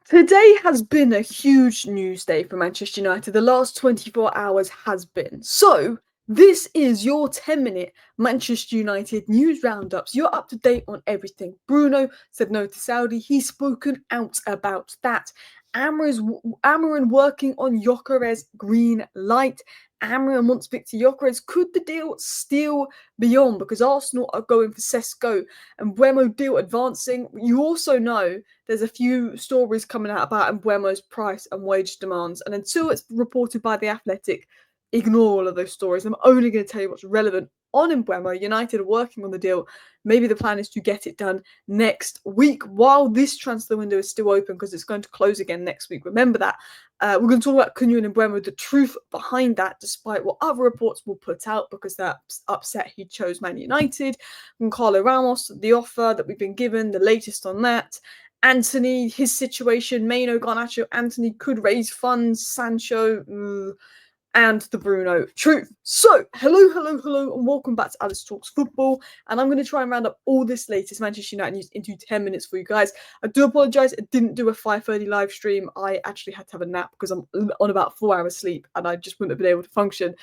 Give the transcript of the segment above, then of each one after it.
Today has been a huge news day for Manchester United. The last 24 hours has been. So, this is your 10-minute Manchester United news roundups. You're up to date on everything. Bruno said no to Saudi. He's spoken out about that. Amorim working on Gyokeres green light. Amorim wants Viktor Gyokeres. Could the deal still be on? Because Arsenal are going for Sesko and Mbeumo deal advancing. You also know there's a few stories coming out about Mbeumo's price and wage demands. And until it's reported by The Athletic, ignore all of those stories. I'm only going to tell you what's relevant on Mbeumo. United are working on the deal. Maybe the plan is to get it done next week while this transfer window is still open because it's going to close again next week. Remember that. We're going to talk about Cunha and Mbeumo, the truth behind that, despite what other reports will put out because they're upset he chose Man United. Goncalo Ramos, the offer that we've been given, the latest on that. Anthony, his situation, Mainoo, Garnacho, Anthony could raise funds, Sancho, and the Bruno truth. So, hello, and welcome back to Alice Talks Football. And I'm going to try and round up all this latest Manchester United news into 10 minutes for you guys. I do apologise, I didn't do a 5:30 live stream. I actually had to have a nap because I'm on about 4 hours sleep and I just wouldn't have been able to function.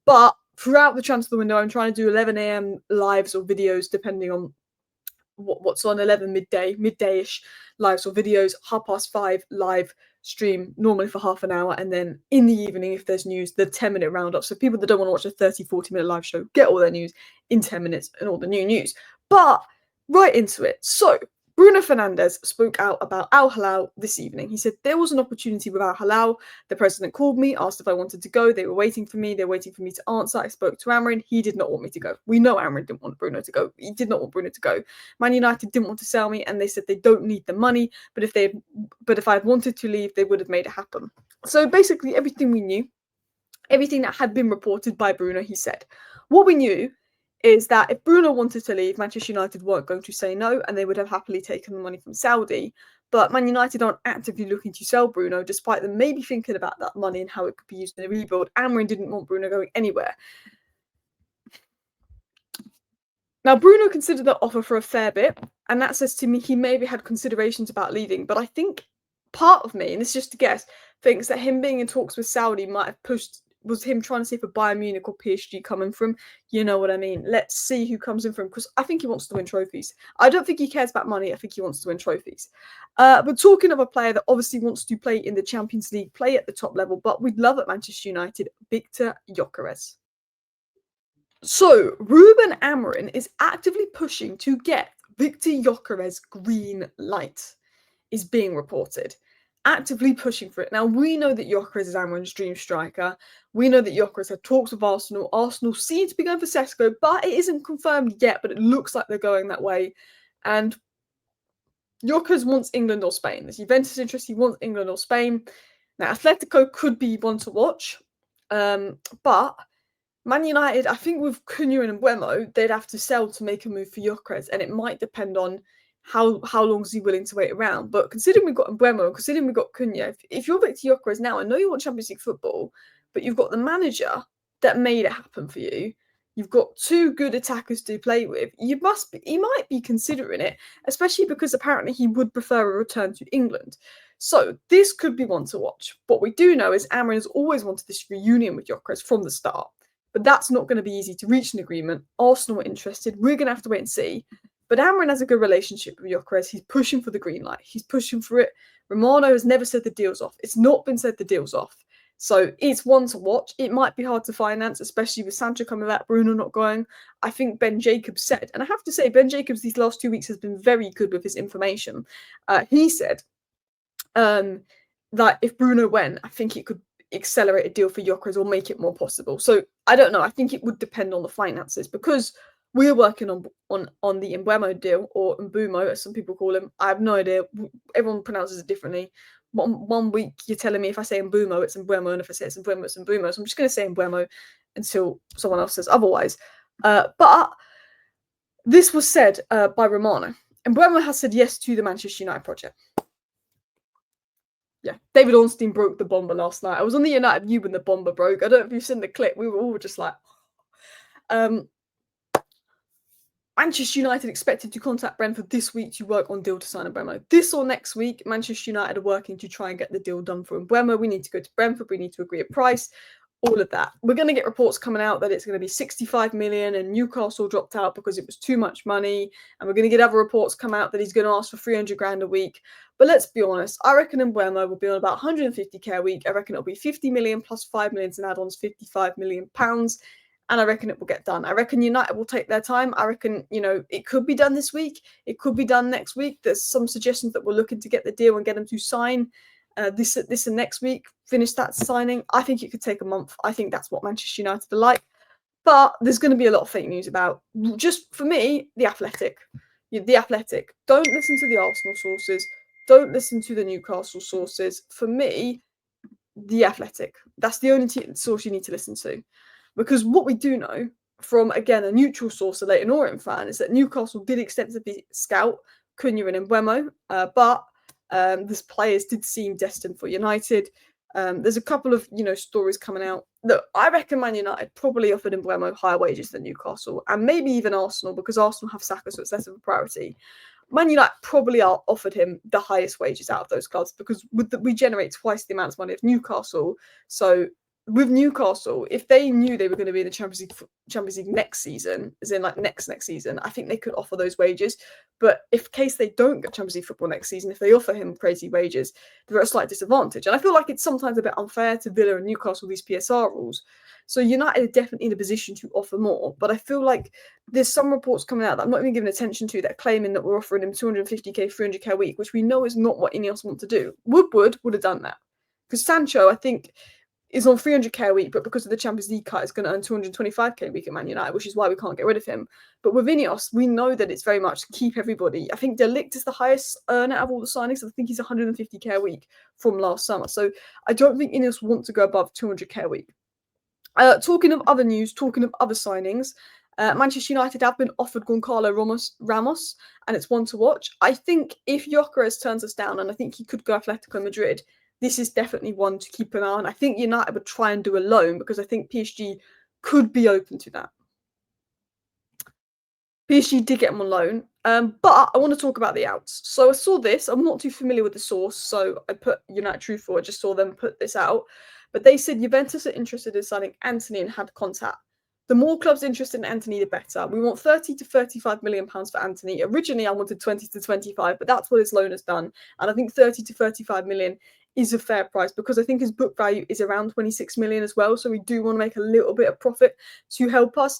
But throughout the transfer window, I'm trying to do 11 a.m. lives or videos depending on what's on 11 midday-ish lives or videos, 5:30 live stream normally for half an hour, and then in the evening if there's news, the 10-minute roundup. So people that don't want to watch a 30-40 minute live show get all their news in 10 minutes and all the new news. But right into it. So Bruno Fernandes spoke out about Al Hilal this evening. He said there was an opportunity with Al Hilal. The president called me, asked if I wanted to go. They were waiting for me. They were waiting for me to answer. I spoke to Amorim. He did not want me to go. We know Amorim didn't want Bruno to go. He did not want Bruno to go. Man United didn't want to sell me, and they said they don't need the money. But if I had wanted to leave, they would have made it happen. So basically, everything we knew, everything that had been reported by Bruno, he said. What we knew is that if Bruno wanted to leave, Manchester United weren't going to say no, and they would have happily taken the money from Saudi. But Man United aren't actively looking to sell Bruno, despite them maybe thinking about that money and how it could be used in a rebuild. Amorim didn't want Bruno going anywhere. Now, Bruno considered that offer for a fair bit, and that says to me he maybe had considerations about leaving. But I think part of me, and this is just a guess, thinks that him being in talks with Saudi might have was him trying to see for Bayern Munich or PSG coming from, you know what I mean? Let's see who comes in from, because I think he wants to win trophies. I don't think he cares about money. I think he wants to win trophies. But talking of a player that obviously wants to play in the Champions League, play at the top level, but we'd love at Manchester United, Viktor Gyokeres. So, Ruben Amorim is actively pushing to get Viktor Gyokeres green light, is being reported. Actively pushing for it. Now, we know that Gyokeres is Amorim's dream striker. We know that Gyokeres had talks with Arsenal. Arsenal seem to be going for Sesko, but it isn't confirmed yet, but it looks like they're going that way. And Gyokeres wants England or Spain. There's Juventus interest. He wants England or Spain. Now, Atletico could be one to watch. But Man United, I think with Cunha and Mbeumo, they'd have to sell to make a move for Gyokeres, and it might depend on how long is he willing to wait around. But considering we've got Mbeumo, considering we've got Cunha, if you're Viktor Gyokeres now, I know you want Champions League football, but you've got the manager that made it happen for you. You've got two good attackers to play with. He might be considering it, especially because apparently he would prefer a return to England. So this could be one to watch. What we do know is Amorim has always wanted this reunion with Gyokeres from the start. But that's not going to be easy to reach an agreement. Arsenal are interested. We're going to have to wait and see. But Amorim has a good relationship with Gyokeres. He's pushing for the green light. He's pushing for it. Romano has never said the deal's off. It's not been said the deal's off. So it's one to watch. It might be hard to finance, especially with Sancho coming back, Bruno not going. I think Ben Jacobs said, and I have to say, Ben Jacobs these last 2 weeks has been very good with his information. He said that if Bruno went, I think it could accelerate a deal for Gyokeres or make it more possible. So I don't know. I think it would depend on the finances because we're working on the Mbeumo deal, or Mbeumo as some people call him. I have no idea. Everyone pronounces it differently. One week you're telling me if I say Mbeumo, it's Mbeumo, and if I say it's Mbeumo, it's Mbeumo. So I'm just going to say Mbeumo until someone else says otherwise. But this was said by Romano. Mbeumo has said yes to the Manchester United project. Yeah, David Ornstein broke the bomber last night. I was on the United View when the bomber broke. I don't know if you've seen the clip. We were all just like, Manchester United expected to contact Brentford this week to work on deal to sign Mbeumo. This or next week, Manchester United are working to try and get the deal done for Mbeumo. We need to go to Brentford. We need to agree a price. All of that. We're going to get reports coming out that it's going to be 65 million and Newcastle dropped out because it was too much money. And we're going to get other reports come out that he's going to ask for 300 grand a week. But let's be honest, I reckon Mbeumo will be on about 150k a week. I reckon it'll be 50 million plus 5 million in add-ons, 55 million pounds. And I reckon it will get done. I reckon United will take their time. I reckon, it could be done this week. It could be done next week. There's some suggestions that we're looking to get the deal and get them to sign this and next week, finish that signing. I think it could take a month. I think that's what Manchester United are like. But there's going to be a lot of fake news about, just for me, The Athletic. The Athletic. Don't listen to the Arsenal sources. Don't listen to the Newcastle sources. For me, The Athletic. That's the only source you need to listen to. Because what we do know from, again, a neutral source, a Leyton Orient fan, is that Newcastle did extensively scout Cunha and Mbeumo, but this players did seem destined for United. There's a couple of stories coming out. Look, I reckon Man United probably offered Mbeumo higher wages than Newcastle, and maybe even Arsenal, because Arsenal have Saka, so it's less of a priority. Man United probably offered him the highest wages out of those clubs because we generate twice the amount of money of Newcastle. So with Newcastle, if they knew they were going to be in the Champions League next season, as in like next season, I think they could offer those wages. But if in case they don't get Champions League football next season, if they offer him crazy wages, they're at a slight disadvantage. And I feel like it's sometimes a bit unfair to Villa and Newcastle, these PSR rules. So United are definitely in a position to offer more. But I feel like there's some reports coming out that I'm not even giving attention to that are claiming that we're offering him 250k, 300k a week, which we know is not what Ineos want to do. Woodward would have done that. Because Sancho, I think, is on 300k a week, but because of the Champions League cut, is going to earn 225k a week at Man United, which is why we can't get rid of him. But with Ineos, we know that it's very much keep everybody. I think De Ligt is the highest earner of all the signings. I think he's 150k a week from last summer. So I don't think Ineos want to go above 200k a week. Talking of other news, talking of other signings, Manchester United have been offered Goncalo Ramos, and it's one to watch. I think if Gyokeres turns us down, and I think he could go Atletico Madrid, this is definitely one to keep an eye on. I think United would try and do a loan because I think PSG could be open to that. PSG did get him on loan, but I want to talk about the outs. So I saw this. I'm not too familiar with the source, so I put United Truthful. I just saw them put this out. But they said Juventus are interested in signing Antony and had contact. The more clubs interested in Antony, the better. We want 30 to 35 million pounds for Antony. Originally, I wanted 20 to 25, but that's what his loan has done. And I think 30 to 35 million is a fair price because I think his book value is around 26 million as well. So we do want to make a little bit of profit to help us.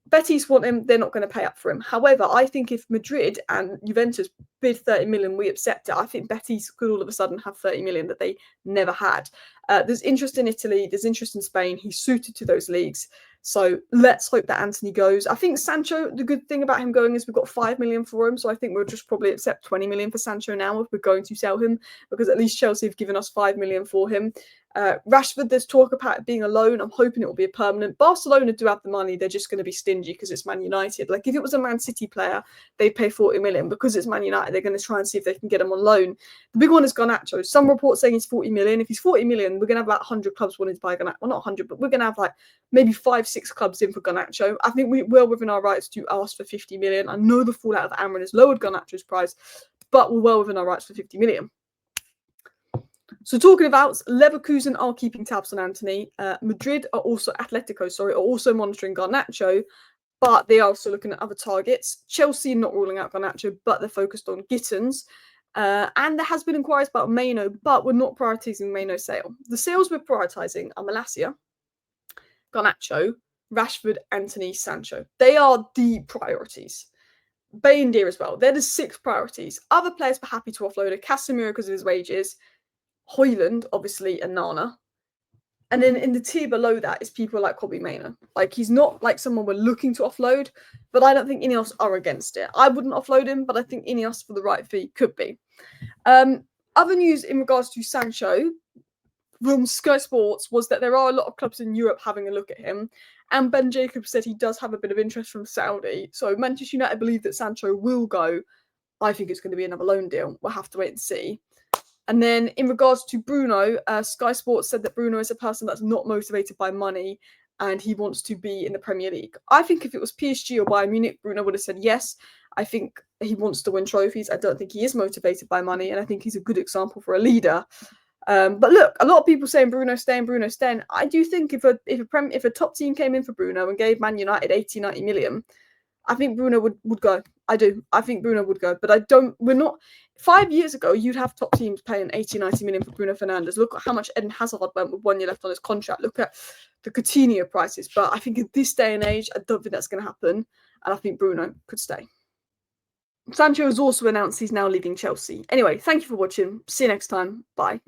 Betis want him, they're not going to pay up for him. However, I think if Madrid and Juventus bid 30 million, we accept it. I think Betis could all of a sudden have 30 million that they never had. There's interest in Italy, there's interest in Spain. He's suited to those leagues. So let's hope that Antony goes. I think Sancho, the good thing about him going is we've got 5 million for him. So I think we'll just probably accept 20 million for Sancho now if we're going to sell him, because at least Chelsea have given us 5 million for him. Rashford, there's talk about it being a loan. I'm hoping it will be a permanent. Barcelona do have the money. They're just going to be stingy because it's Man United. Like if it was a Man City player, they'd pay 40 million. Because it's Man United, they're going to try and see if they can get him on loan. The big one is Garnacho. Some reports saying he's 40 million. If he's 40 million, we're going to have about 100 clubs wanting to buy Garnacho. Well, not 100, but we're going to have like maybe 5-6 clubs in for Garnacho. I think we're well within our rights to ask for 50 million. I know the fallout of Amorim has lowered Garnacho's price, but we're well within our rights for 50 million. So talking about Leverkusen are keeping tabs on Antony. Madrid are also are also monitoring Garnacho, but they are also looking at other targets. Chelsea not ruling out Garnacho, but they're focused on Gittins. And there has been inquiries about Mainoo, but we're not prioritising Mainoo's sale. The sales we're prioritising are Malacia, Garnacho, Rashford, Antony, Sancho. They are the priorities. Bayindir as well. They're the 6 priorities. Other players were happy to offload a Casemiro because of his wages. Højlund, obviously, and Nana. And then in the tier below that is people like Kobbie Mainoo. Like, he's not like someone we're looking to offload, but I don't think Ineos are against it. I wouldn't offload him, but I think Ineos, for the right fee, could be. Other news in regards to Sancho from Sky Sports was that there are a lot of clubs in Europe having a look at him. And Ben Jacobs said he does have a bit of interest from Saudi. So Manchester United believe that Sancho will go. I think it's going to be another loan deal. We'll have to wait and see. And then in regards to Bruno, Sky Sports said that Bruno is a person that's not motivated by money. and he wants to be in the Premier League. I think if it was PSG or Bayern Munich, Bruno would have said yes. I think he wants to win trophies. I don't think he is motivated by money, and I think he's a good example for a leader. But look, a lot of people saying Bruno's staying, Bruno's staying. I do think if a top team came in for Bruno and gave Man United 80, 90 million, I think Bruno would go. I do. I think Bruno would go. But we're not. 5 years ago, you'd have top teams paying 80, 90 million for Bruno Fernandes. Look at how much Eden Hazard went with 1 year left on his contract. Look at the Coutinho prices. But I think in this day and age, I don't think that's going to happen. And I think Bruno could stay. Sancho has also announced he's now leaving Chelsea. Anyway, thank you for watching. See you next time. Bye.